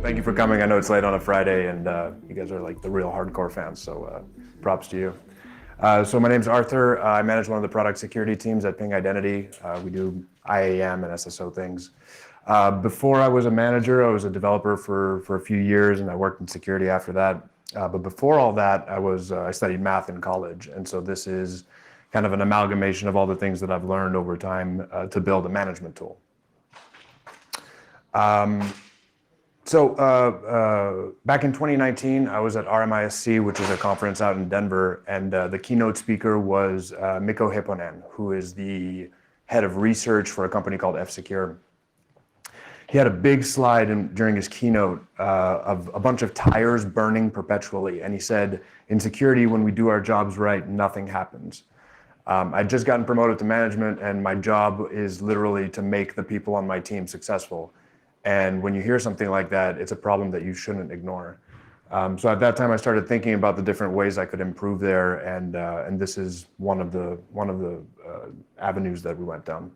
Thank you for coming. I know it's late on a Friday, and you guys are like the real hardcore fans, so props to you. So my name's Arthur. I manage one of the product security teams at Ping Identity. We do IAM and SSO things. Before I was a manager, I was a developer for a few years, and I worked in security after that. But before all that, I studied math in college, and so this is kind of an amalgamation of all the things that I've learned over time to build a management tool. Back in 2019, I was at RMISC, which is a conference out in Denver, and the keynote speaker was Mikko Hepponen, who is the head of research for a company called F-Secure. He had a big slide during his keynote of a bunch of tires burning perpetually, and he said, in security, when we do our jobs right, nothing happens. I'd just gotten promoted to management, and my job is literally to make the people on my team successful. And when you hear something like that, it's a problem that you shouldn't ignore. So at that time, I started thinking about the different ways I could improve there, and this is one of the avenues that we went down.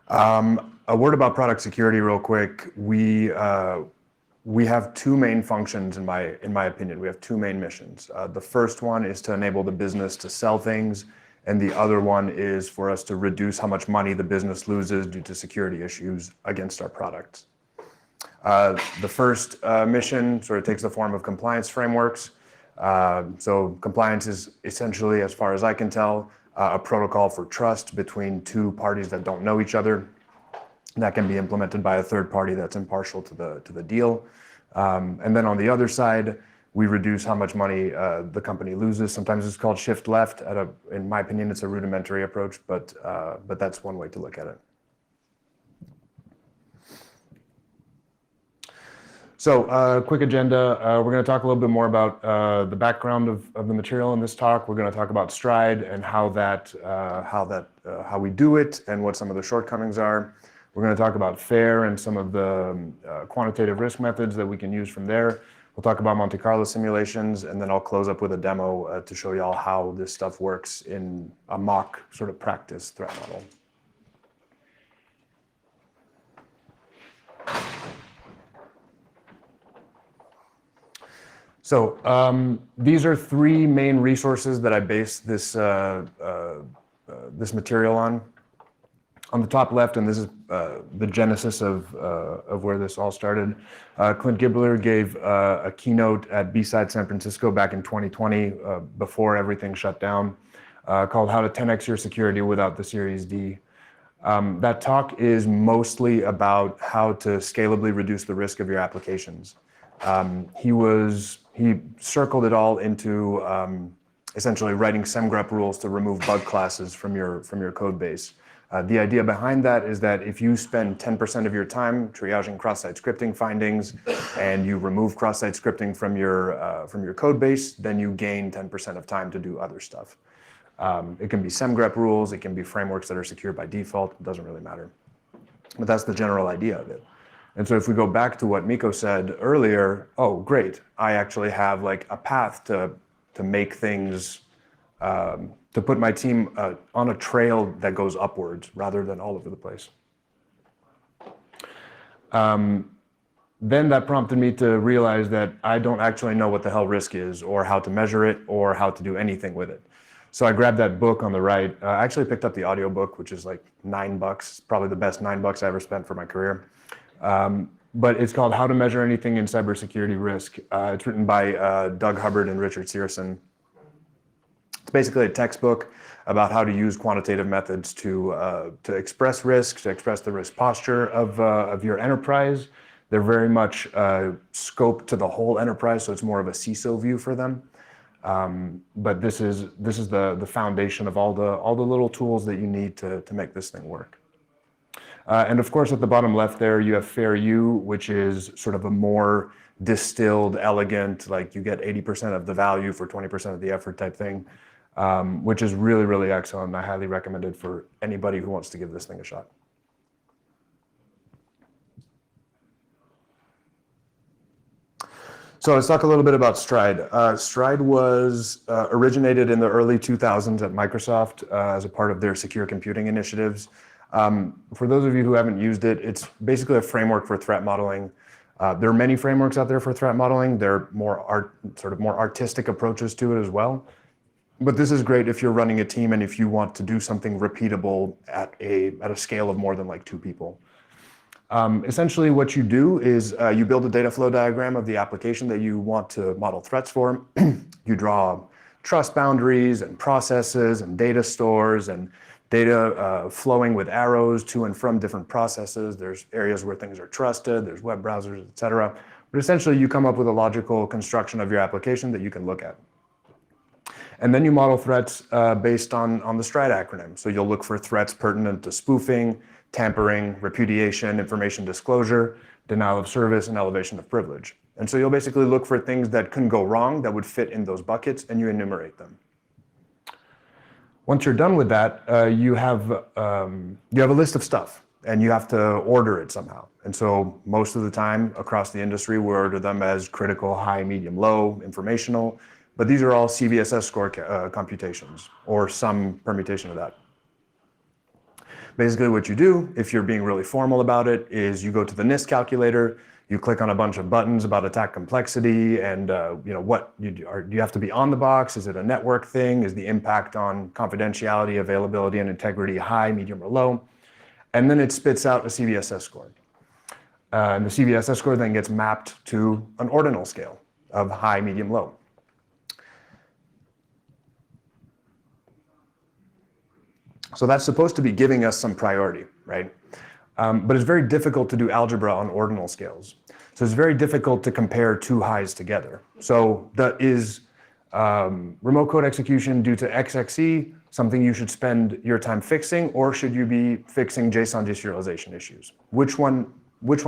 A word about product security, real quick. We have two main functions, in my opinion. We have two main missions. The first one is to enable the business to sell things, and the other one is for us to reduce how much money the business loses due to security issues against our products. The first mission sort of takes the form of compliance frameworks. So compliance is essentially, as far as I can tell, a protocol for trust between two parties that don't know each other. That can be implemented by a third party that's impartial to the deal. And then on the other side, we reduce how much money the company loses. Sometimes it's called shift left. In my opinion, it's a rudimentary approach, but that's one way to look at it. So quick agenda. We're going to talk a little bit more about the background of the material in this talk. We're going to talk about Stride and how we do it and what some of the shortcomings are. We're going to talk about FAIR and some of the quantitative risk methods that we can use from there. We'll talk about Monte Carlo simulations, and then I'll close up with a demo to show y'all how this stuff works in a mock sort of practice threat model. So these are three main resources that I base this material on. On the top left, and this is the genesis of where this all started, Clint Gibler gave a keynote at B-Side San Francisco back in 2020, before everything shut down, called How to 10x Your Security Without the Series D. That talk is mostly about how to scalably reduce the risk of your applications. He circled it all into essentially writing SemGrep rules to remove bug classes from your code base. The idea behind that is that if you spend 10% of your time triaging cross-site scripting findings and you remove cross-site scripting from your code base, then you gain 10% of time to do other stuff. It can be SemGrep rules, it can be frameworks that are secure by default, it doesn't really matter. But that's the general idea of it. And so if we go back to what Mikko said earlier, oh great, I actually have like a path to make things, to put my team on a trail that goes upwards rather than all over the place. Then that prompted me to realize that I don't actually know what the hell risk is or how to measure it or how to do anything with it. So I grabbed that book on the right. I actually picked up the audiobook, which is like $9, probably the best $9 I ever spent for my career. But it's called How to Measure Anything in Cybersecurity Risk. It's written by Doug Hubbard and Richard Searson. It's basically a textbook about how to use quantitative methods to express risk, to express the risk posture of your enterprise. They're very much scoped to the whole enterprise, so it's more of a CISO view for them. But this is the foundation of all the little tools that you need to make this thing work. And of course, at the bottom left there, you have FAIR U, which is sort of a more distilled, elegant, like you get 80% of the value for 20% of the effort type thing. Which is really, really excellent. I highly recommend it for anybody who wants to give this thing a shot. So let's talk a little bit about Stride. Stride was originated in the early 2000s at Microsoft as a part of their secure computing initiatives. For those of you who haven't used it, it's basically a framework for threat modeling. There are many frameworks out there for threat modeling. There are more artistic approaches to it as well. But this is great if you're running a team and if you want to do something repeatable at a scale of more than like 2 people. Essentially what you do is you build a data flow diagram of the application that you want to model threats for. You draw trust boundaries and processes and data stores and data flowing with arrows to and from different processes. There's areas where things are trusted, there's web browsers, et cetera. But essentially you come up with a logical construction of your application that you can look at. And then you model threats based on the STRIDE acronym. So you'll look for threats pertinent to spoofing, tampering, repudiation, information disclosure, denial of service, and elevation of privilege. And so you'll basically look for things that couldn't go wrong that would fit in those buckets, and you enumerate them. Once you're done with that, you have a list of stuff, and you have to order it somehow. And so most of the time across the industry, we order them as critical, high, medium, low, informational. But these are all CVSS score computations, or some permutation of that. Basically what you do, if you're being really formal about it, is you go to the NIST calculator, you click on a bunch of buttons about attack complexity and what do you have to be on the box? Is it a network thing? Is the impact on confidentiality, availability, and integrity high, medium, or low? And then it spits out a CVSS score. And the CVSS score then gets mapped to an ordinal scale of high, medium, low. So that's supposed to be giving us some priority, right? But it's very difficult to do algebra on ordinal scales. So it's very difficult to compare 2 highs together. So that is remote code execution due to XXE something you should spend your time fixing, or should you be fixing JSON deserialization issues? Which one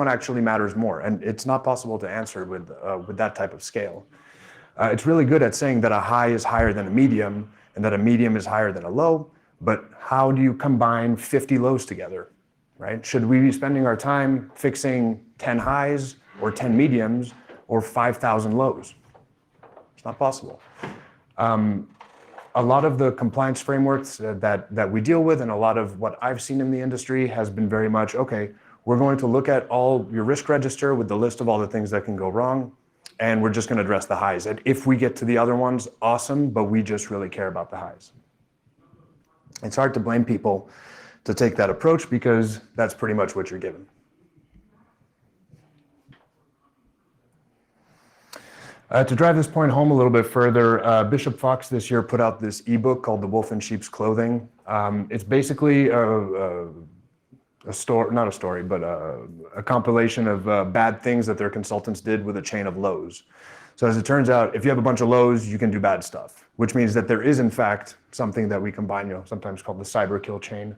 actually matters more? And it's not possible to answer with that type of scale. It's really good at saying that a high is higher than a medium and that a medium is higher than a low. But how do you combine 50 lows together, right? Should we be spending our time fixing 10 highs or 10 mediums or 5,000 lows? It's not possible. A lot of the compliance frameworks that we deal with and a lot of what I've seen in the industry has been very much, okay, we're going to look at all your risk register with the list of all the things that can go wrong, and we're just going to address the highs. And if we get to the other ones, awesome, but we just really care about the highs. It's hard to blame people to take that approach because that's pretty much what you're given. To drive this point home a little bit further, Bishop Fox this year put out this ebook called The Wolf in Sheep's Clothing. It's basically a compilation of bad things that their consultants did with a chain of lows. So as it turns out, if you have a bunch of lows, you can do bad stuff, which means that there is in fact something that we combine, sometimes called the cyber kill chain.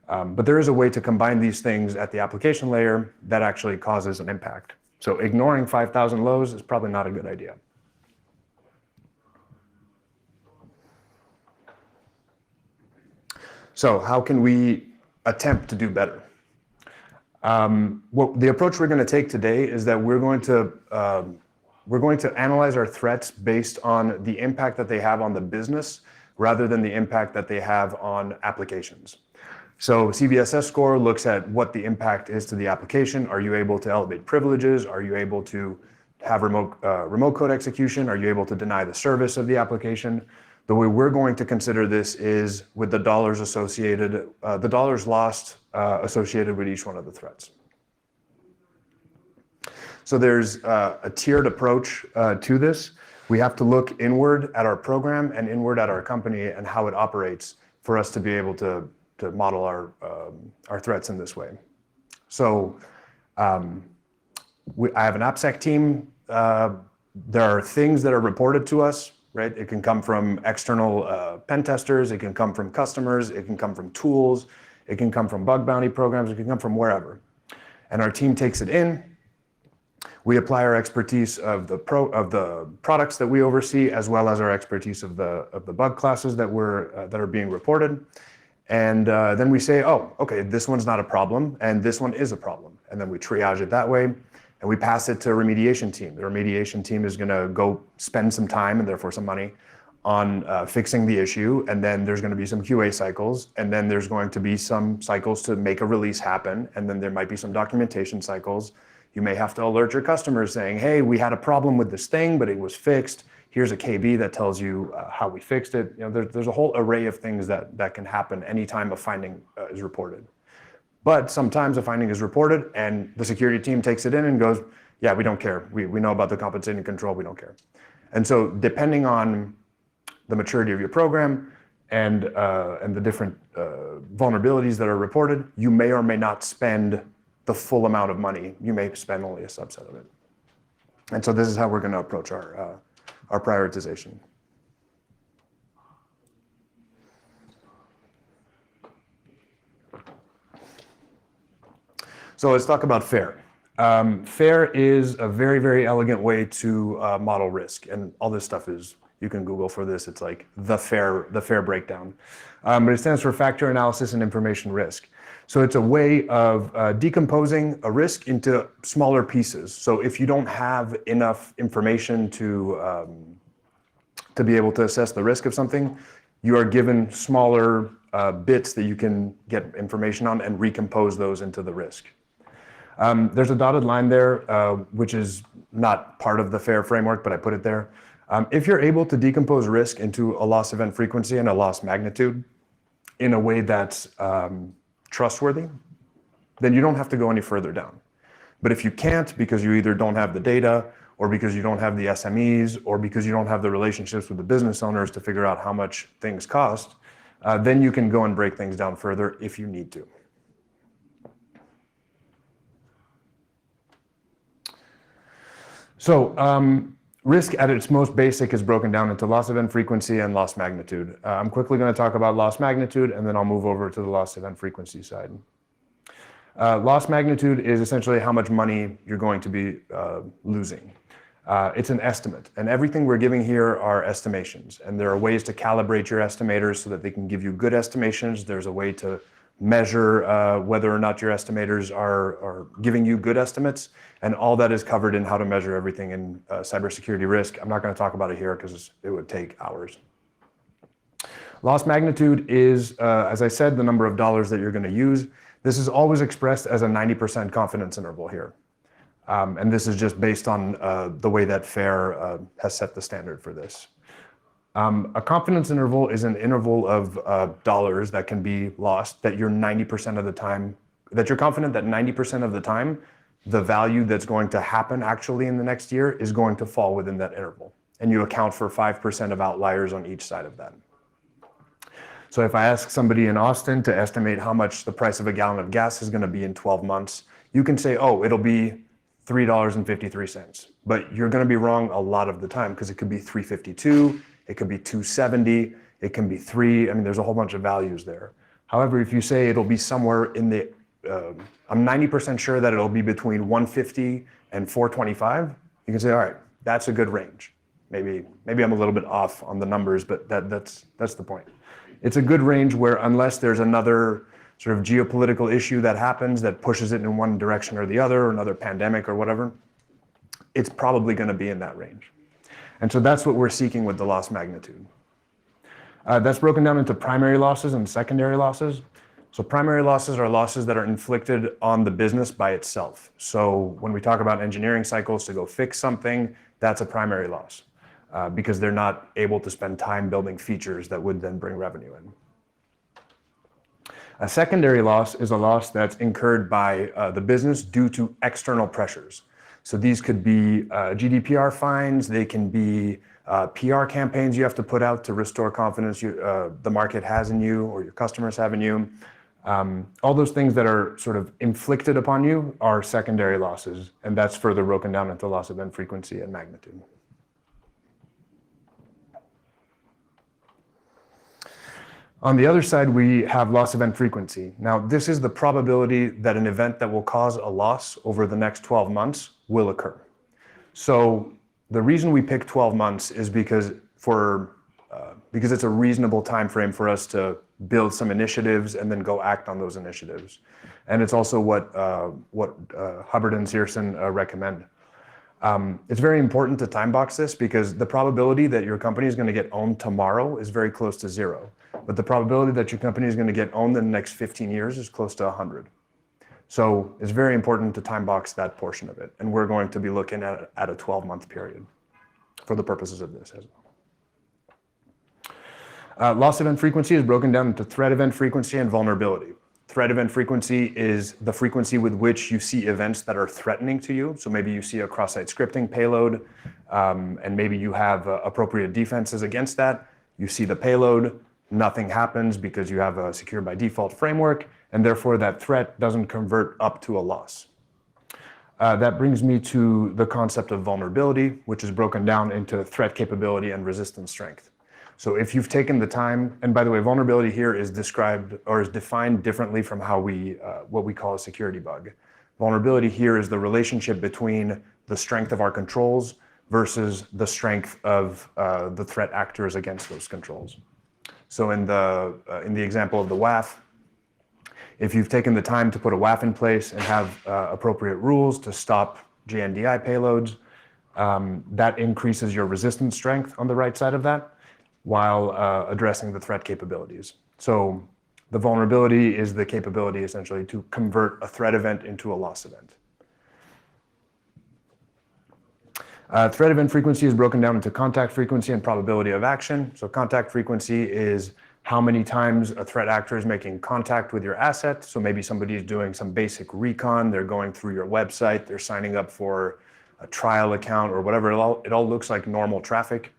But there is a way to combine these things at the application layer that actually causes an impact. So ignoring 5,000 lows is probably not a good idea. So how can we attempt to do better? The approach we're going to take today is that we're going to analyze our threats based on the impact that they have on the business rather than the impact that they have on applications. So CVSS score looks at what the impact is to the application. Are you able to elevate privileges? Are you able to have remote code execution? Are you able to deny the service of the application? The way we're going to consider this is with the dollars associated, the dollars lost associated with each one of the threats. So there's a tiered approach to this. We have to look inward at our program and inward at our company and how it operates for us to be able to model our threats in this way. So I have an AppSec team. There are things that are reported to us, right? It can come from external pen testers. It can come from customers. It can come from tools. It can come from bug bounty programs. It can come from wherever. And our team takes it in. We apply our expertise of the products that we oversee, as well as our expertise of the bug classes that are being reported. And then we say, oh, okay, this one's not a problem, and this one is a problem. And then we triage it that way, and we pass it to a remediation team. The remediation team is going to go spend some time and therefore some money on fixing the issue, and then there's going to be some QA cycles, and then there's going to be some cycles to make a release happen, and then there might be some documentation cycles. You may have to alert your customers saying, hey, we had a problem with this thing, but it was fixed. Here's a KB that tells you how we fixed it. There's a whole array of things that can happen anytime a finding is reported. But sometimes a finding is reported and the security team takes it in and goes, yeah, we don't care. We know about the compensating control, we don't care. And so depending on the maturity of your program and the different vulnerabilities that are reported, you may or may not spend the full amount of money. You may spend only a subset of it. And so this is how we're going to approach our prioritization. So let's talk about FAIR. FAIR is a very, very elegant way to model risk, and all this stuff is, you can Google for this, it's like the FAIR breakdown. But it stands for Factor Analysis and Information Risk. So it's a way of decomposing a risk into smaller pieces. So if you don't have enough information to be able to assess the risk of something, you are given smaller bits that you can get information on and recompose those into the risk. There's a dotted line there, which is not part of the FAIR framework, but I put it there. If you're able to decompose risk into a loss event frequency and a loss magnitude in a way that's trustworthy, then you don't have to go any further down. But if you can't, because you either don't have the data, or because you don't have the SMEs, or because you don't have the relationships with the business owners to figure out how much things cost, then you can go and break things down further if you need to. So risk at its most basic is broken down into loss event frequency and loss magnitude. I'm quickly going to talk about loss magnitude, and then I'll move over to the loss event frequency side. Loss magnitude is essentially how much money you're going to be losing. It's an estimate, and everything we're giving here are estimations, and there are ways to calibrate your estimators so that they can give you good estimations. There's a way to measure whether or not your estimators are giving you good estimates, and all that is covered in how to measure everything in cybersecurity risk. I'm not going to talk about it here because it would take hours. Loss magnitude is, as I said, the number of dollars that you're going to use. This is always expressed as a 90% confidence interval here. And this is just based on the way that FAIR has set the standard for this. A confidence interval is an interval of dollars that can be lost that you're 90% of the time, that you're confident that 90% of the time, the value that's going to happen actually in the next year is going to fall within that interval. And you account for 5% of outliers on each side of that. So if I ask somebody in Austin to estimate how much the price of a gallon of gas is going to be in 12 months, you can say, oh, it'll be $3.53. But you're going to be wrong a lot of the time because it could be $3.52, it could be $2.70, it can be $3. I mean, there's a whole bunch of values there. However, if you say it'll be somewhere in the, I'm 90% sure that it'll be between $1.50 and $4.25, you can say, all right, that's a good range. Maybe I'm a little bit off on the numbers, but that's the point. It's a good range where unless there's another sort of geopolitical issue that happens that pushes it in one direction or the other, or another pandemic or whatever, it's probably going to be in that range. And so that's what we're seeking with the loss magnitude. That's broken down into primary losses and secondary losses. So primary losses are losses that are inflicted on the business by itself. So when we talk about engineering cycles to go fix something, that's a primary loss. Because they're not able to spend time building features that would then bring revenue in. A secondary loss is a loss that's incurred by the business due to external pressures. So these could be GDPR fines, they can be PR campaigns you have to put out to restore confidence the market has in you or your customers have in you. All those things that are sort of inflicted upon you are secondary losses, and that's further broken down into loss event frequency and magnitude. On the other side, we have loss event frequency. Now, this is the probability that an event that will cause a loss over the next 12 months will occur. So the reason we pick 12 months is because it's a reasonable time frame for us to build some initiatives and then go act on those initiatives. And it's also what Hubbard and Searson recommend. It's very important to time box this because the probability that your company is going to get owned tomorrow is very close to zero. But the probability that your company is going to get owned in the next 15 years is close to 100. So it's very important to time box that portion of it. And we're going to be looking at a 12-month period for the purposes of this as well. Loss event frequency is broken down into threat event frequency and vulnerability. Threat event frequency is the frequency with which you see events that are threatening to you. So maybe you see a cross-site scripting payload, and maybe you have appropriate defenses against that. You see the payload, nothing happens because you have a secure by default framework, and therefore that threat doesn't convert up to a loss. That brings me to the concept of vulnerability, which is broken down into threat capability and resistance strength. So if you've taken the time, and by the way, vulnerability here is described or is defined differently from how what we call a security bug. Vulnerability here is the relationship between the strength of our controls versus the strength of the threat actors against those controls. So in the example of the WAF, if you've taken the time to put a WAF in place and have appropriate rules to stop JNDI payloads, that increases your resistance strength on the right side of that, while addressing the threat capabilities. So the vulnerability is the capability essentially to convert a threat event into a loss event. Threat event frequency is broken down into contact frequency and probability of action. So contact frequency is how many times a threat actor is making contact with your asset. So maybe somebody is doing some basic recon, they're going through your website, they're signing up for a trial account or whatever. It all looks like normal traffic.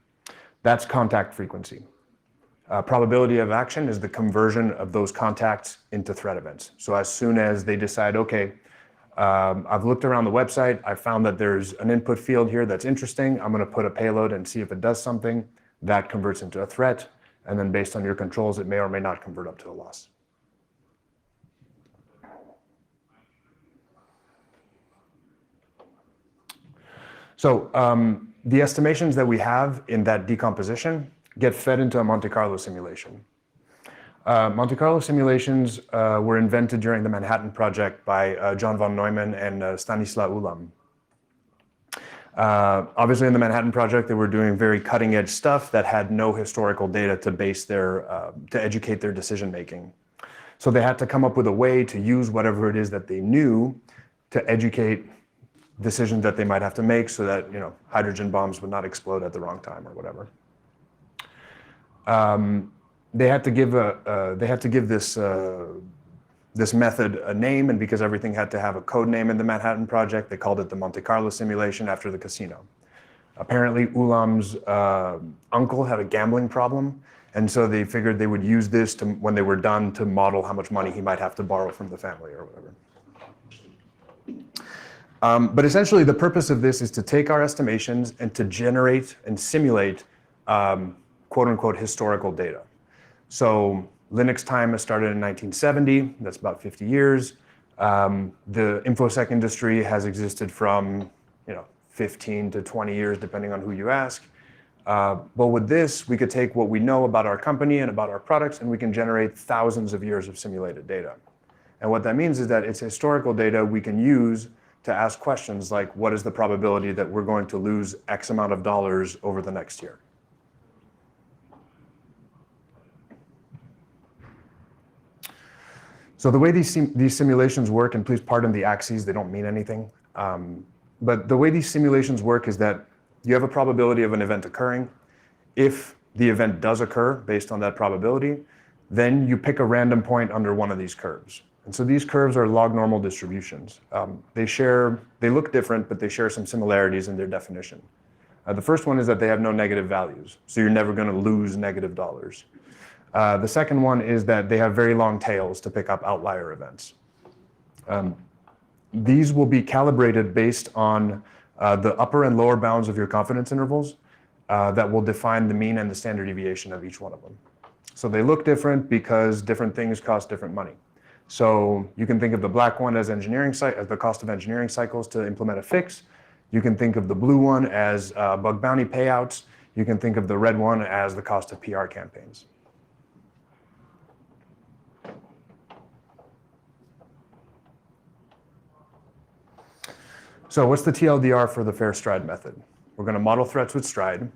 That's contact frequency. Probability of action is the conversion of those contacts into threat events. So as soon as they decide, okay, I've looked around the website, I found that there's an input field here that's interesting, I'm going to put a payload and see if it does something, that converts into a threat, and then based on your controls, it may or may not convert up to a loss. So the estimations that we have in that decomposition get fed into a Monte Carlo simulation. Monte Carlo simulations were invented during the Manhattan Project by John von Neumann and Stanislaw Ulam. Obviously in the Manhattan Project, they were doing very cutting edge stuff that had no historical data to base to educate their decision making. So they had to come up with a way to use whatever it is that they knew to educate decisions that they might have to make so that, hydrogen bombs would not explode at the wrong time or whatever. They had to give this method a name, and because everything had to have a code name in the Manhattan Project, they called it the Monte Carlo simulation after the casino. Apparently, Ulam's uncle had a gambling problem, and so they figured they would use this when they were done to model how much money he might have to borrow from the family or whatever. But essentially, the purpose of this is to take our estimations and to generate and simulate quote-unquote historical data. So Linux time has started in 1970. That's about 50 years. The InfoSec industry has existed from 15 to 20 years, depending on who you ask. But with this, we could take what we know about our company and about our products, and we can generate thousands of years of simulated data. And what that means is that it's historical data we can use to ask questions like, what is the probability that we're going to lose X amount of dollars over the next year? So the way these simulations work, and please pardon the axes, they don't mean anything. But the way these simulations work is that you have a probability of an event occurring. If the event does occur based on that probability, then you pick a random point under one of these curves. And so these curves are log normal distributions. They look different, but they share some similarities in their definition. The first one is that they have no negative values, so you're never going to lose negative dollars. The second one is that they have very long tails to pick up outlier events. These will be calibrated based on the upper and lower bounds of your confidence intervals that will define the mean and the standard deviation of each one of them. So they look different because different things cost different money. So you can think of the black one as the cost of engineering cycles to implement a fix. You can think of the blue one as bug bounty payouts. You can think of the red one as the cost of PR campaigns. So what's the TLDR for the fair stride method? We're going to model threats with stride.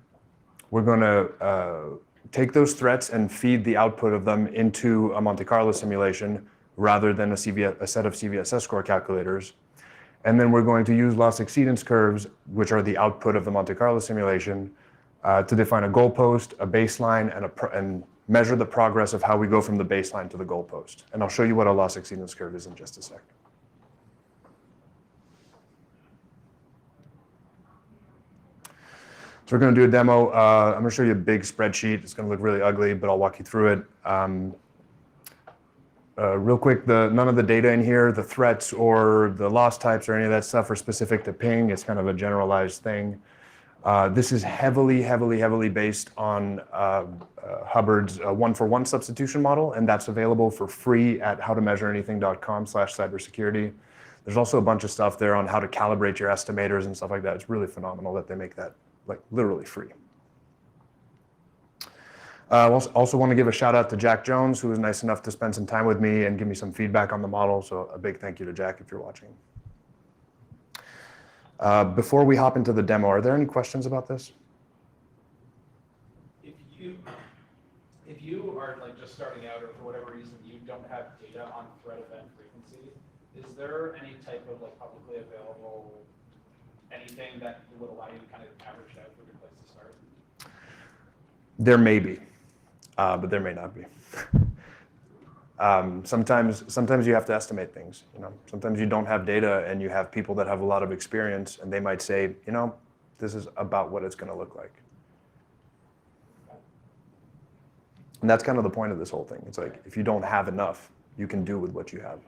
We're going to take those threats and feed the output of them into a Monte Carlo simulation rather than a set of CVSS score calculators. And then we're going to use loss exceedance curves, which are the output of the Monte Carlo simulation, to define a goalpost, a baseline, and measure the progress of how we go from the baseline to the goalpost. And I'll show you what a loss exceedance curve is in just a sec. So we're going to do a demo. I'm going to show you a big spreadsheet. It's going to look really ugly, but I'll walk you through it. Real quick, none of the data in here, the threats or the loss types or any of that stuff are specific to ping. It's kind of a generalized thing. This is heavily based on Hubbard's one-for-one substitution model, and that's available for free at howtomeasureanything.com/cybersecurity. There's also a bunch of stuff there on how to calibrate your estimators and stuff like that. It's really phenomenal that they make that like literally free. I also want to give a shout out to Jack Jones, who was nice enough to spend some time with me and give me some feedback on the model. So a big thank you to Jack if you're watching. Before we hop into the demo, are there any questions about this? If you are like just starting out or for whatever reason you don't have data on threat event frequency, is there any type of like publicly available anything that would allow you to kind of average out for a good place to start? There may be, but there may not be. Sometimes you have to estimate things. You know, sometimes you don't have data, and you have people that have a lot of experience, and they might say, you know, this is about what it's going to look like. And that's kind of the point of this whole thing. It's like if you don't have enough, you can do with what you have.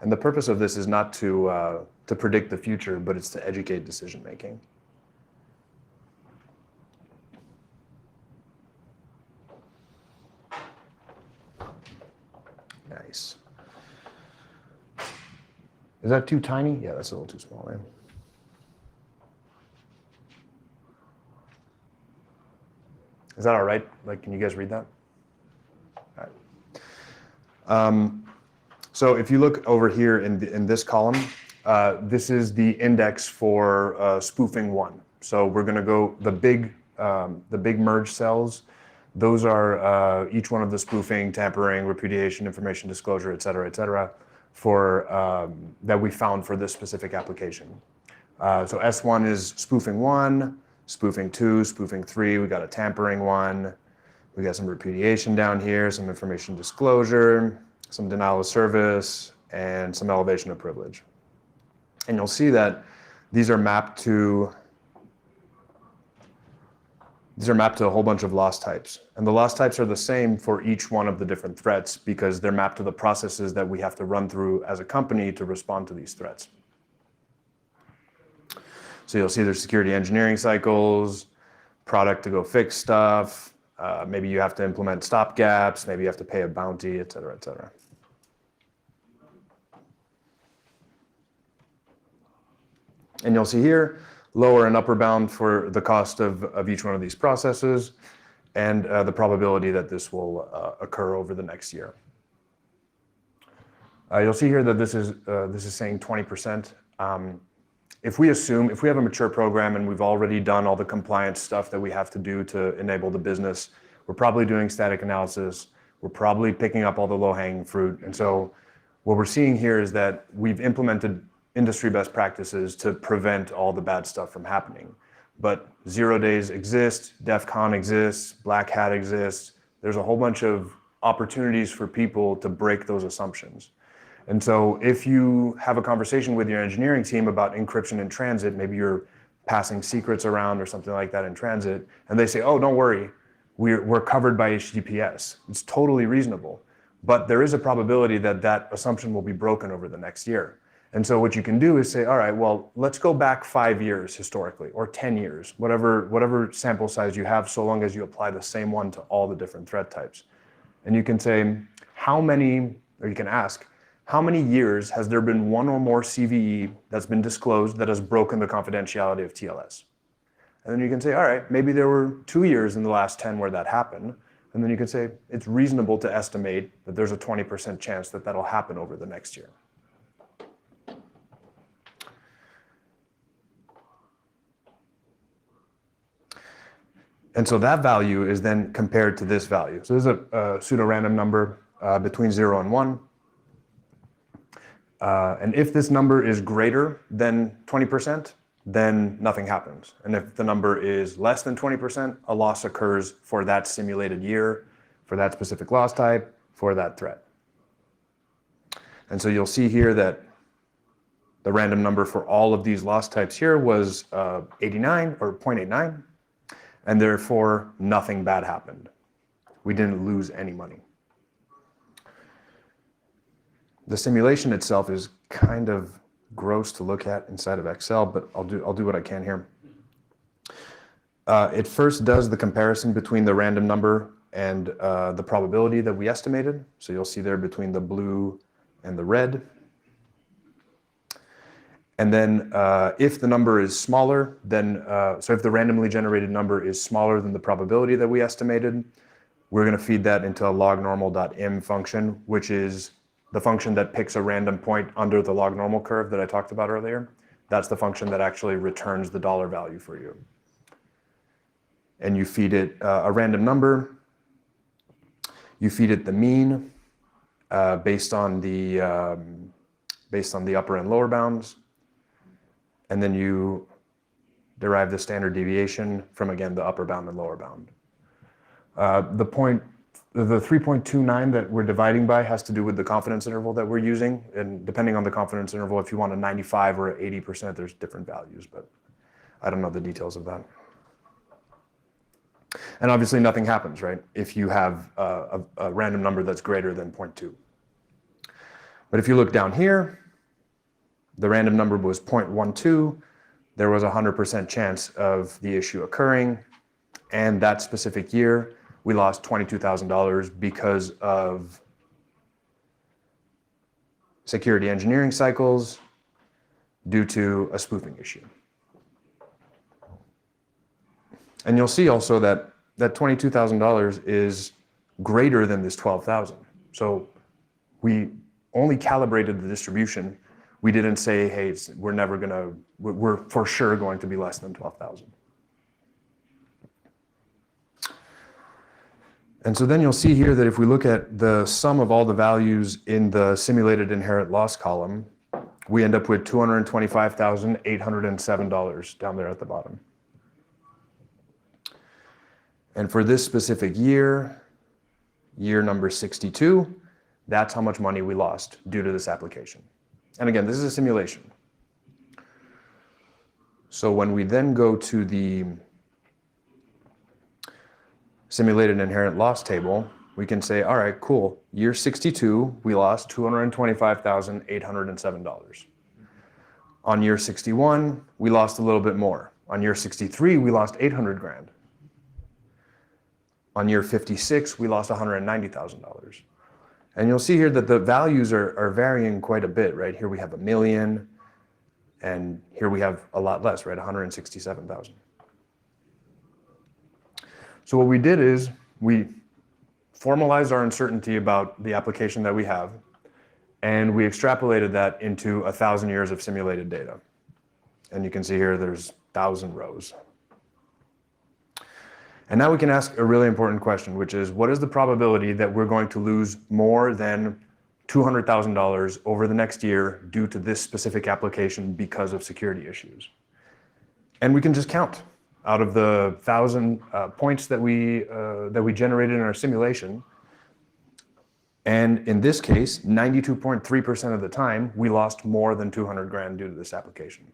And the purpose of this is not to predict the future, but it's to educate decision making. Nice. Is that too tiny? Yeah, that's a little too small, man. Is that all right? Like, can you guys read that? All right. So if you look over here in this column, this is the index for spoofing 1. So we're going to go the big merge cells. Those are each one of the spoofing, tampering, repudiation, information disclosure, et cetera, for that we found for this specific application. So S1 is spoofing 1, spoofing 2, spoofing 3. We got a tampering 1. We got some repudiation down here, some information disclosure, some denial of service, and some elevation of privilege. And you'll see that these are mapped to a whole bunch of loss types. And the loss types are the same for each one of the different threats because they're mapped to the processes that we have to run through as a company to respond to these threats. So you'll see there's security engineering cycles, product to go fix stuff, maybe you have to implement stop gaps, maybe you have to pay a bounty, et cetera, et cetera. And you'll see here, lower and upper bound for the cost of each one of these processes and the probability that this will occur over the next year. You'll see here that this is saying 20%. If we have a mature program and we've already done all the compliance stuff that we have to do to enable the business, we're probably doing static analysis. We're probably picking up all the low-hanging fruit. And so what we're seeing here is that we've implemented industry best practices to prevent all the bad stuff from happening. But 0 days exist, DEF CON exists, Black Hat exists. There's a whole bunch of opportunities for people to break those assumptions. And so if you have a conversation with your engineering team about encryption in transit, maybe you're passing secrets around or something like that in transit, and they say, oh, don't worry, we're covered by HTTPS. It's totally reasonable. But there is a probability that that assumption will be broken over the next year. And so what you can do is say, all right, well, let's go back 5 years historically, or 10 years, whatever sample size you have, so long as you apply the same one to all the different threat types. And you can say, you can ask, how many years has there been one or more CVE that's been disclosed that has broken the confidentiality of TLS? And then you can say, all right, maybe there were 2 years in the last 10 where that happened. And then you can say, it's reasonable to estimate that there's a 20% chance that that'll happen over the next year. And so that value is then compared to this value. So this is a pseudo-random number between 0 and 1. And if this number is greater than 20%, then nothing happens. And if the number is less than 20%, a loss occurs for that simulated year, for that specific loss type, for that threat. And so you'll see here that the random number for all of these loss types here was 89 or 0.89, and therefore nothing bad happened. We didn't lose any money. The simulation itself is kind of gross to look at inside of Excel, but I'll do what I can here. It first does the comparison between the random number and the probability that we estimated. So you'll see there between the blue and the red. And then if the number is smaller, then, so if the randomly generated number is smaller than the probability that we estimated, we're going to feed that into a lognormal.im function, which is the function that picks a random point under the log normal curve that I talked about earlier. That's the function that actually returns the dollar value for you. And you feed it a random number. You feed it the mean based on the upper and lower bounds. And then you derive the standard deviation from, again, the upper bound and lower bound. The 3.29 that we're dividing by has to do with the confidence interval that we're using. And depending on the confidence interval, if you want a 95 or 80%, there's different values, but I don't know the details of that. And obviously nothing happens, right? If you have a random number that's greater than 0.2. But if you look down here, the random number was 0.12. There was a 100% chance of the issue occurring. And that specific year, we lost $22,000 because of security engineering cycles due to a spoofing issue. And you'll see also that $22,000 is greater than this $12,000. So we only calibrated the distribution. We didn't say, hey, we're for sure going to be less than 12,000. And so then you'll see here that if we look at the sum of all the values in the simulated inherent loss column, we end up with $225,807 down there at the bottom. And for this specific year, year number 62, that's how much money we lost due to this application. And again, this is a simulation. So when we then go to the simulated inherent loss table, we can say, all right, cool. Year 62, we lost $225,807. On year 61, we lost a little bit more. On year 63, we lost 800 grand. On year 56, we lost $190,000. And you'll see here that the values are varying quite a bit, right? Here we have $1 million, and here we have a lot less, right? 167,000. So what we did is we formalized our uncertainty about the application that we have, and we extrapolated that into 1,000 years of simulated data. And you can see here there's 1,000 rows. And now we can ask a really important question, which is, what is the probability that we're going to lose more than $200,000 over the next year due to this specific application because of security issues? And we can just count. Out of the 1,000 points that we generated in our simulation, and in this case, 92.3% of the time, we lost more than 200 grand due to this application.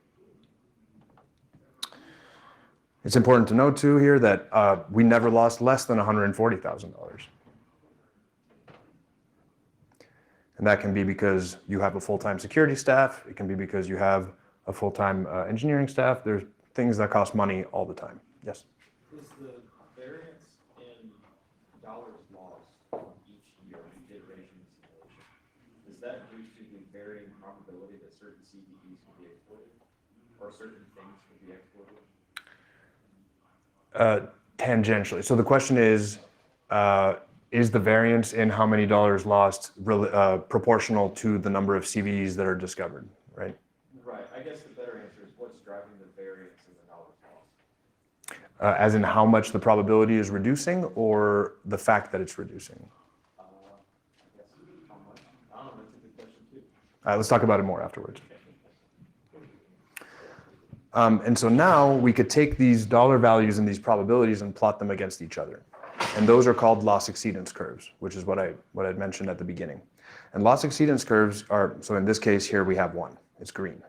It's important to note too here that we never lost less than $140,000. And that can be because you have a full-time security staff. It can be because you have a full-time engineering staff. There's things that cost money all the time. Yes? Is the variance in dollars lost on each year of each iteration of simulation, is that due to the varying probability that certain CVEs can be exported or certain things can be exported? Tangentially. So the question is the variance in how many dollars lost proportional to the number of CVEs that are discovered, right? Right. I guess the better answer is what's driving the variance in the dollars as in how much the probability is reducing or the fact that it's reducing? I guess, how much? I don't know, that's a good question too. All right, let's talk about it more afterwards. And so now we could take these dollar values and these probabilities and plot them against each other. And those are called loss exceedance curves, which is what I'd mentioned at the beginning. And loss exceedance curves are, so in this case here we have one, it's green.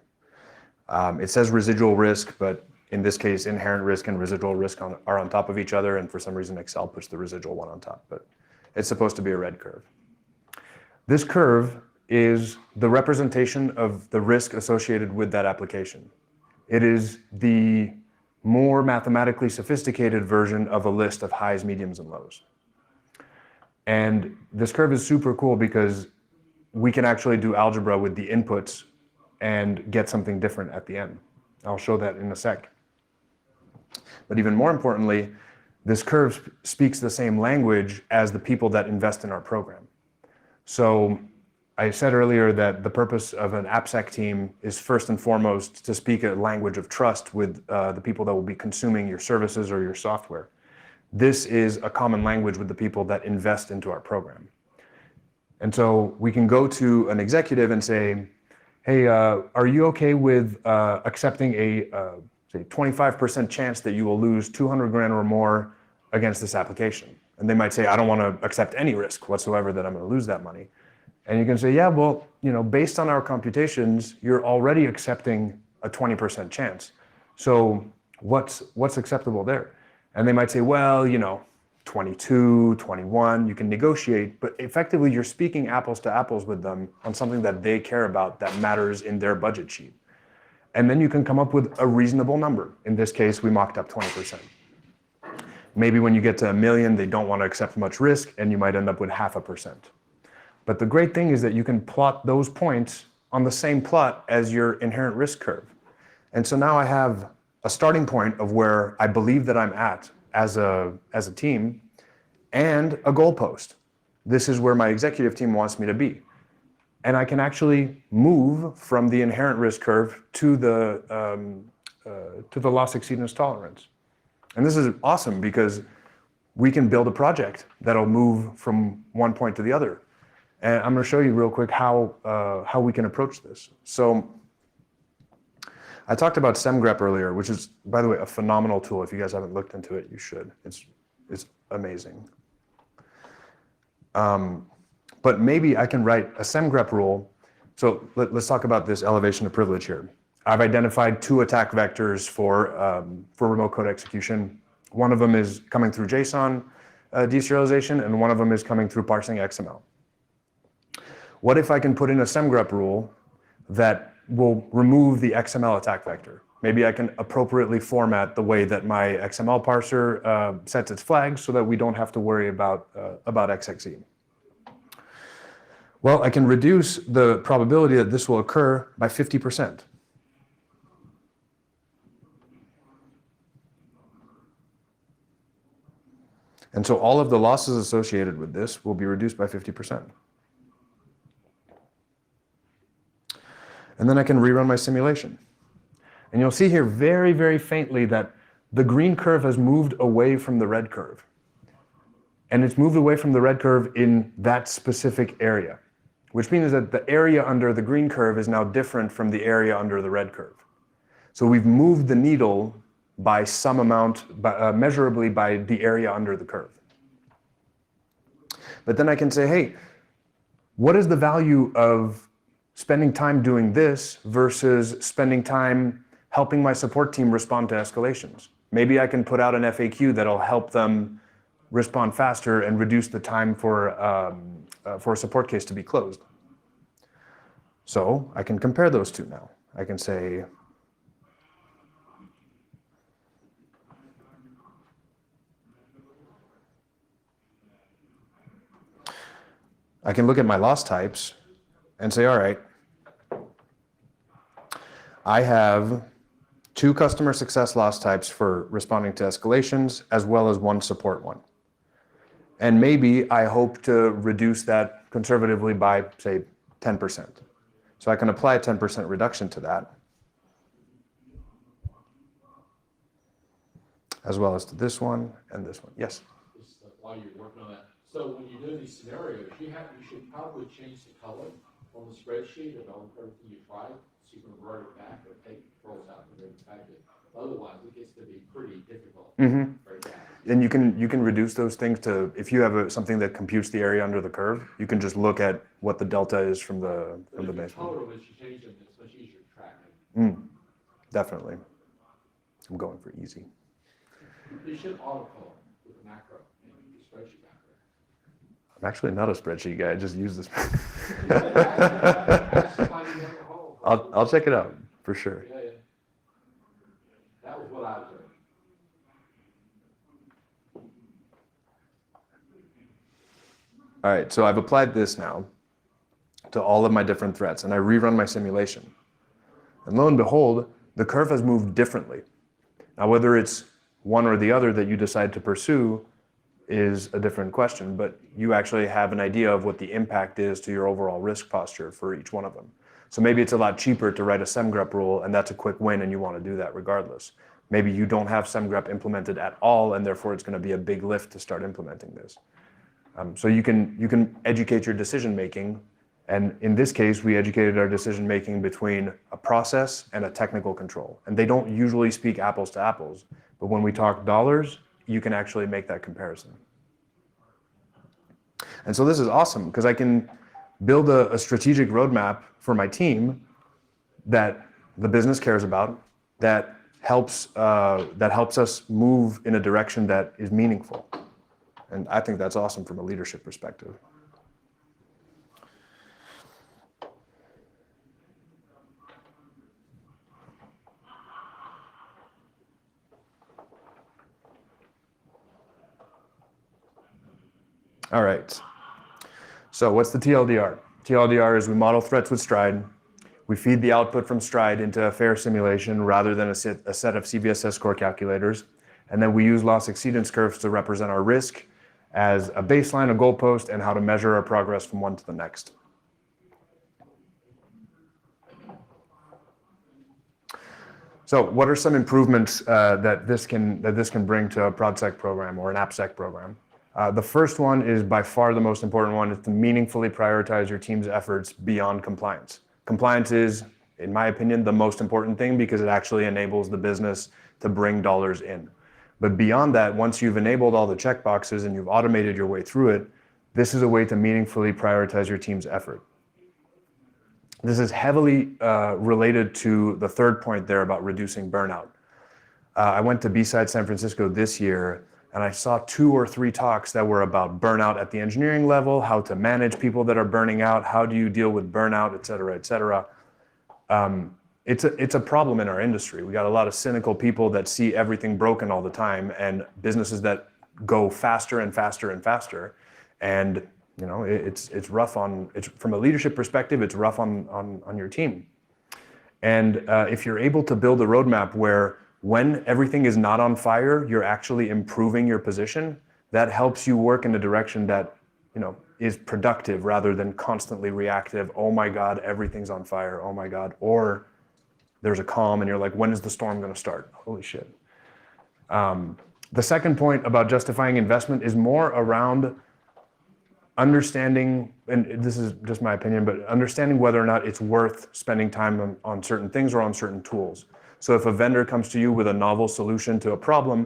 It says residual risk, but in this case, inherent risk and residual risk are on top of each other, and for some reason Excel puts the residual one on top, but it's supposed to be a red curve. This curve is the representation of the risk associated with that application. It is the more mathematically sophisticated version of a list of highs, mediums, and lows. And this curve is super cool because we can actually do algebra with the inputs and get something different at the end. I'll show that in a sec. But even more importantly, this curve speaks the same language as the people that invest in our program. So I said earlier that the purpose of an AppSec team is first and foremost to speak a language of trust with the people that will be consuming your services or your software. This is a common language with the people that invest into our program. And so we can go to an executive and say, hey, are you okay with accepting a say 25% chance that you will lose 200 grand or more against this application? And they might say, I don't want to accept any risk whatsoever that I'm going to lose that money. And you can say, yeah, well, based on our computations, you're already accepting a 20% chance. So what's acceptable there? And they might say, well, 22, 21, you can negotiate, but effectively you're speaking apples to apples with them on something that they care about that matters in their budget sheet. And then you can come up with a reasonable number. In this case, we mocked up 20%. Maybe when you get to $1 million, they don't want to accept much risk, and you might end up with 0.5%. But the great thing is that you can plot those points on the same plot as your inherent risk curve. And so now I have a starting point of where I believe that I'm at as a team and a goalpost. This is where my executive team wants me to be. And I can actually move from the inherent risk curve to the loss exceedance tolerance. And this is awesome because we can build a project that'll move from one point to the other. And I'm going to show you real quick how we can approach this. So I talked about SEMGREP earlier, which is, by the way, a phenomenal tool. If you guys haven't looked into it, you should. It's amazing. But maybe I can write a SEMGREP rule. So let's talk about this elevation of privilege here. I've identified 2 attack vectors for remote code execution. One of them is coming through JSON deserialization, and one of them is coming through parsing XML. What if I can put in a SEMGREP rule that will remove the XML attack vector? Maybe I can appropriately format the way that my XML parser sets its flags so that we don't have to worry about XXE. Well, I can reduce the probability that this will occur by 50%. And so all of the losses associated with this will be reduced by 50%. And then I can rerun my simulation. And you'll see here very, very faintly that the green curve has moved away from the red curve. And it's moved away from the red curve in that specific area, which means that the area under the green curve is now different from the area under the red curve. So we've moved the needle by some amount, measurably by the area under the curve. But then I can say, hey, what is the value of spending time doing this versus spending time helping my support team respond to escalations? Maybe I can put out an FAQ that'll help them respond faster and reduce the time for a support case to be closed. So I can compare those two now. I can say, I can look at my loss types and say, all right, I have 2 customer success loss types for responding to escalations, as well as 1 support one. And maybe I hope to reduce that conservatively by, say, 10%. So I can apply a 10% reduction to that. as well as to this one and this one. Yes? Just while you're working on that. So when you're doing these scenarios, you should probably change the color on the spreadsheet of everything you tried, so you can revert it back or take controls out and re-type it. Otherwise, it gets to be pretty difficult. Right now. And you can reduce those things to, if you have something that computes the area under the curve, you can just look at what the delta is from the baseline. Total, as you change them, it's much easier to track it. Definitely. I'm going for easy. You should autocolor with a macro, the spreadsheet macro. I'm actually not a spreadsheet guy. I just use this. I'll check it out for sure. Yeah. That was what I was doing. All right, so I've applied this now to all of my different threats, and I rerun my simulation. And lo and behold, the curve has moved differently. Now, whether it's one or the other that you decide to pursue is a different question, but you actually have an idea of what the impact is to your overall risk posture for each one of them. So maybe it's a lot cheaper to write a SEMGREP rule, and that's a quick win, and you want to do that regardless. Maybe you don't have SEMGREP implemented at all, and therefore it's going to be a big lift to start implementing this. So you can educate your decision making, and in this case, we educated our decision making between a process and a technical control. And they don't usually speak apples to apples, but when we talk dollars, you can actually make that comparison. And so this is awesome because I can build a strategic roadmap for my team that the business cares about, that helps us move in a direction that is meaningful. And I think that's awesome from a leadership perspective. All right. So what's the TLDR? TLDR is we model threats with Stride. We feed the output from Stride into a fair simulation rather than a set of CVSS score calculators. And then we use loss exceedance curves to represent our risk as a baseline, a goalpost, and how to measure our progress from one to the next. So what are some improvements that this can bring to a ProdSec program or an AppSec program? The first one is by far the most important one, is to meaningfully prioritize your team's efforts beyond compliance. Compliance is, in my opinion, the most important thing because it actually enables the business to bring dollars in. But beyond that, once you've enabled all the checkboxes and you've automated your way through it, this is a way to meaningfully prioritize your team's effort. This is heavily related to the third point there about reducing burnout. I went to B-Side San Francisco this year, and I saw 2 or 3 talks that were about burnout at the engineering level, how to manage people that are burning out, how do you deal with burnout, et cetera, et cetera. It's a problem in our industry. We got a lot of cynical people that see everything broken all the time, and businesses that go faster and faster and faster. And you know, it's rough from a leadership perspective, it's rough on your team. And if you're able to build a roadmap where when everything is not on fire, you're actually improving your position, that helps you work in a direction that, you know, is productive rather than constantly reactive. Oh my God, everything's on fire. Oh my God. Or there's a calm and you're like, when is the storm going to start? Holy shit. The second point about justifying investment is more around understanding, and this is just my opinion, but understanding whether or not it's worth spending time on certain things or on certain tools. So if a vendor comes to you with a novel solution to a problem,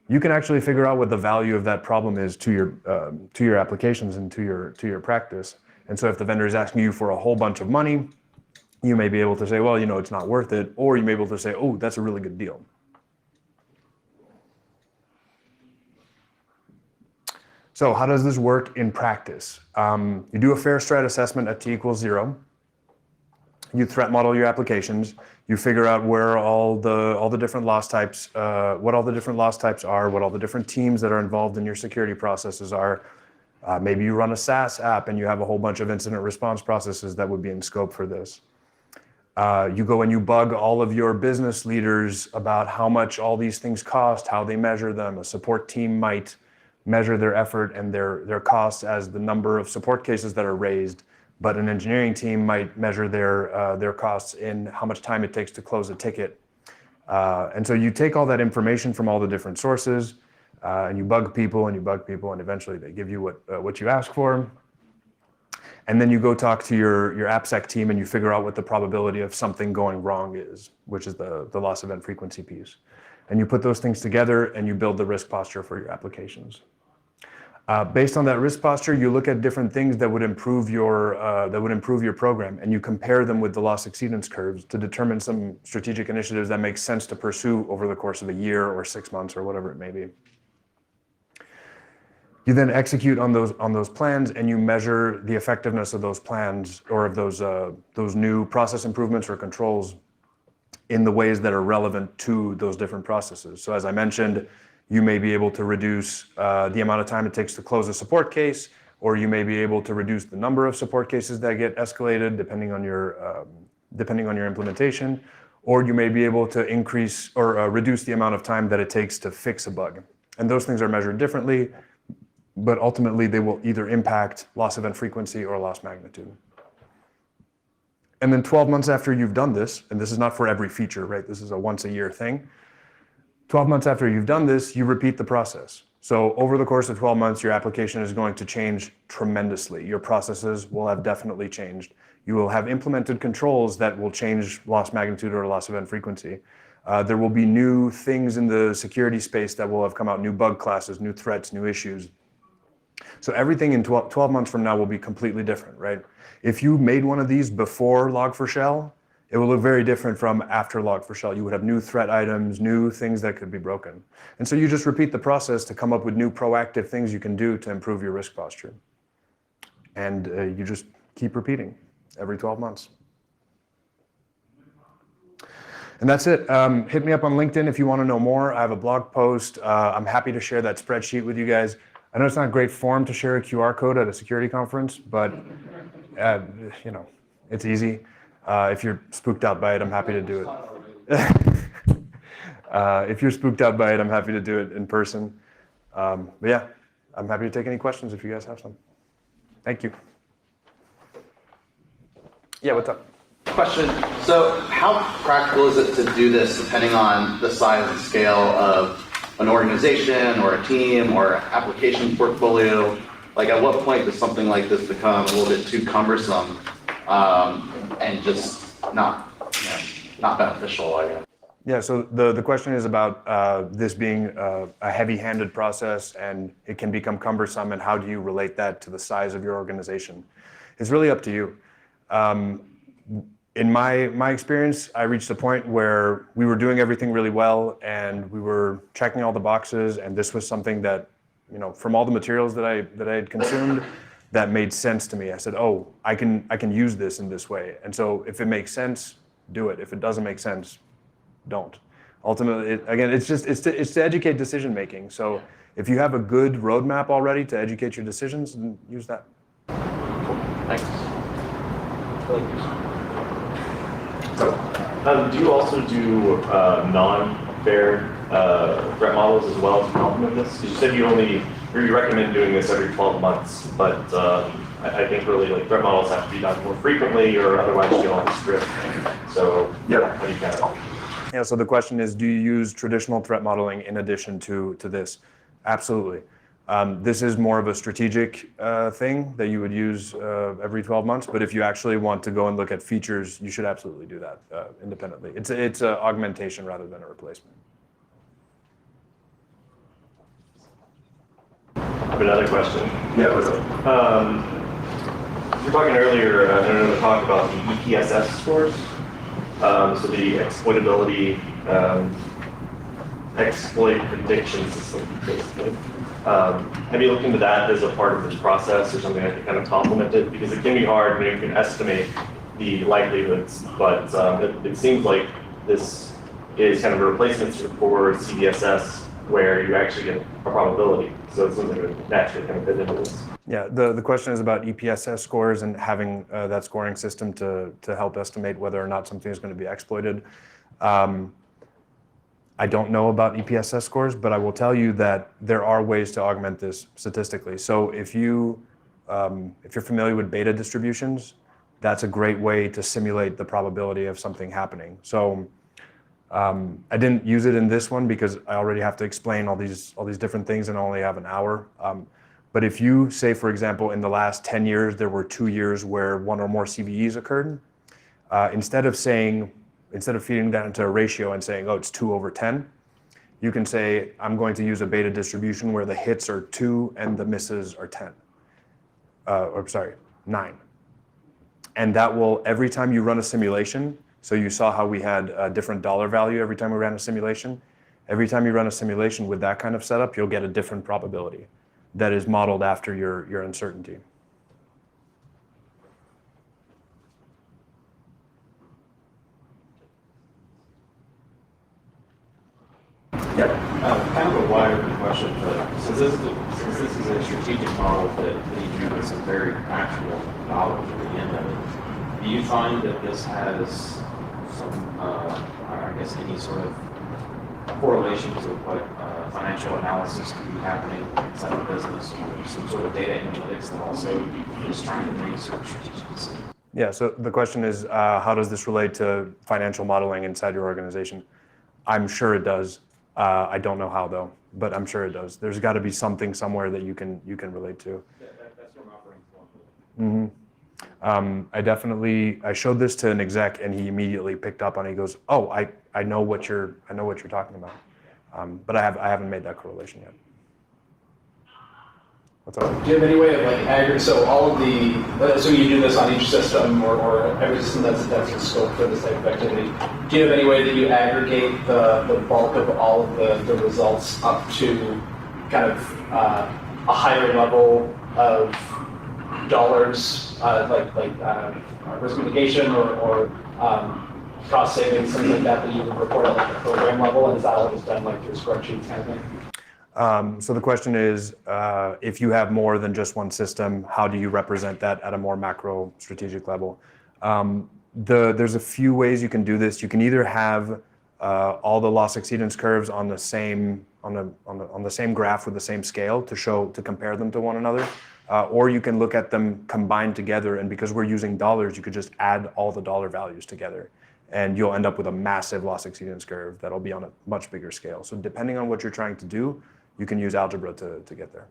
you can actually figure out what the value of that problem is to your applications and to your practice. And so if the vendor is asking you for a whole bunch of money, you may be able to say, well, you know, it's not worth it. Or you may be able to say, oh, that's a really good deal. So how does this work in practice? You do a fair strat assessment at t = 0. You threat model your applications. You figure out where all the different loss types, what all the different loss types are, what all the different teams that are involved in your security processes are. Maybe you run a SaaS app and you have a whole bunch of incident response processes that would be in scope for this. You go and you bug all of your business leaders about how much all these things cost, how they measure them. A support team might measure their effort and their costs as the number of support cases that are raised, but an engineering team might measure their costs in how much time it takes to close a ticket. And so you take all that information from all the different sources, and you bug people and you bug people, and eventually they give you what you ask for. And then you go talk to your AppSec team and you figure out what the probability of something going wrong is, which is the loss event frequency piece. And you put those things together and you build the risk posture for your applications. Based on that risk posture, you look at different things that would improve your program, and you compare them with the loss exceedance curves to determine some strategic initiatives that make sense to pursue over the course of a year or 6 months or whatever it may be. You then execute on those plans, and you measure the effectiveness of those plans or of those new process improvements or controls in the ways that are relevant to those different processes. So as I mentioned, you may be able to reduce the amount of time it takes to close a support case, or you may be able to reduce the number of support cases that get escalated depending on your implementation, or you may be able to increase or reduce the amount of time that it takes to fix a bug. And those things are measured differently, but ultimately they will either impact loss event frequency or loss magnitude. And then 12 months after you've done this, and this is not for every feature, right? This is a once a year thing. 12 months after you've done this, you repeat the process. So over the course of 12 months, your application is going to change tremendously. Your processes will have definitely changed. You will have implemented controls that will change loss magnitude or loss event frequency. There will be new things in the security space that will have come out, new bug classes, new threats, new issues. So everything in 12 months from now will be completely different, right? If you made one of these before Log4Shell, it will look very different from after Log4Shell. You would have new threat items, new things that could be broken. And so you just repeat the process to come up with new proactive things you can do to improve your risk posture. And you just keep repeating every 12 months. And that's it. Hit me up on LinkedIn if you want to know more. I have a blog post. I'm happy to share that spreadsheet with you guys. I know it's not great form to share a QR code at a security conference, but it's easy. If you're spooked out by it, I'm happy to do it. If you're spooked out by it, I'm happy to do it in person. But yeah, I'm happy to take any questions if you guys have some. Thank you. Yeah, what's up? Question. So how practical is it to do this depending on the size and scale of an organization or a team or application portfolio? Like at what point does something like this become a little bit too cumbersome and just not beneficial, I guess? Yeah, so the question is about this being a heavy-handed process and it can become cumbersome, and how do you relate that to the size of your organization? It's really up to you. In my experience, I reached a point where we were doing everything really well and we were checking all the boxes, and this was something that, from all the materials that I had consumed, that made sense to me. I said, oh, I can use this in this way. And so if it makes sense, do it. If it doesn't make sense, don't. Ultimately, it's to educate decision making. So if you have a good roadmap already to educate your decisions, then use that. Thanks. Do you also do non-fair threat models as well to complement this? Because you said you recommend doing this every 12 months, but I think really like threat models have to be done more frequently, or otherwise you'll have to script. So Yep. how do you kind of? Yeah, so the question is, do you use traditional threat modeling in addition to this? Absolutely. This is more of a strategic thing that you would use every 12 months, but if you actually want to go and look at features, you should absolutely do that independently. It's an augmentation rather than a replacement. I have another question. Yeah, what's up? You were talking earlier in another talk about the EPSS scores, so the exploitability exploit prediction system, basically. Have you looked into that as a part of this process or something that can kind of complement it? Because it can be hard when you can estimate the likelihoods, but it seems like this is kind of a replacement for CVSS where you actually get a probability. So it seems like it naturally kind of fit into this. Yeah, the question is about EPSS scores and having that scoring system to help estimate whether or not something is going to be exploited. I don't know about EPSS scores, but I will tell you that there are ways to augment this statistically. So if you're familiar with beta distributions, that's a great way to simulate the probability of something happening. So I didn't use it in this one because I already have to explain all these different things and I only have an hour. But if you say, for example, in the last 10 years, there were 2 years where one or more CVEs occurred, instead of feeding that into a ratio and saying, oh, it's 2/10, you can say, I'm going to use a beta distribution where the hits are 2 and the misses are 9. And that will, every time you run a simulation, so you saw how we had a different dollar value every time we ran a simulation. Every time you run a simulation with that kind of setup, you'll get a different probability that is modeled after your uncertainty. Kind of a wider question, but since this is a strategic model that leads you with some very actual knowledge at the end of it, do you find that this has some, I guess, any sort of correlation to what financial analysis could be happening inside the business, or some sort of data analytics that also is trying to make certain strategic decisions? Yeah, so the question is, how does this relate to financial modeling inside your organization? I'm sure it does. I don't know how though, but I'm sure it does. There's got to be something somewhere that you can relate to. That's where my brain's going. I showed this to an exec and he immediately picked up on it. He goes, "Oh, I know what you're talking about," but I haven't made that correlation yet. What's up? Do you have any way of like aggregate, so all of the, so you do this on each system or every system that's a scope for this type of activity. Do you have any way that you aggregate the bulk of all of the results up to kind of a higher level of dollars, like risk mitigation or cost savings, things like that you can report at like a program level, and is that all just done like through spreadsheets kind of thing? So the question is, if you have more than just one system, how do you represent that at a more macro strategic level? There's a few ways you can do this. You can either have all the loss exceedance curves on the same graph with the same scale to compare them to one another, or you can look at them combined together. And because we're using dollars, you could just add all the dollar values together, and you'll end up with a massive loss exceedance curve that'll be on a much bigger scale. So depending on what you're trying to do, you can use algebra to get there.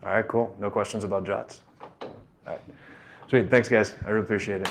All right, cool. No questions about JOTs. All right. Sweet. Thanks, guys. I really appreciate it.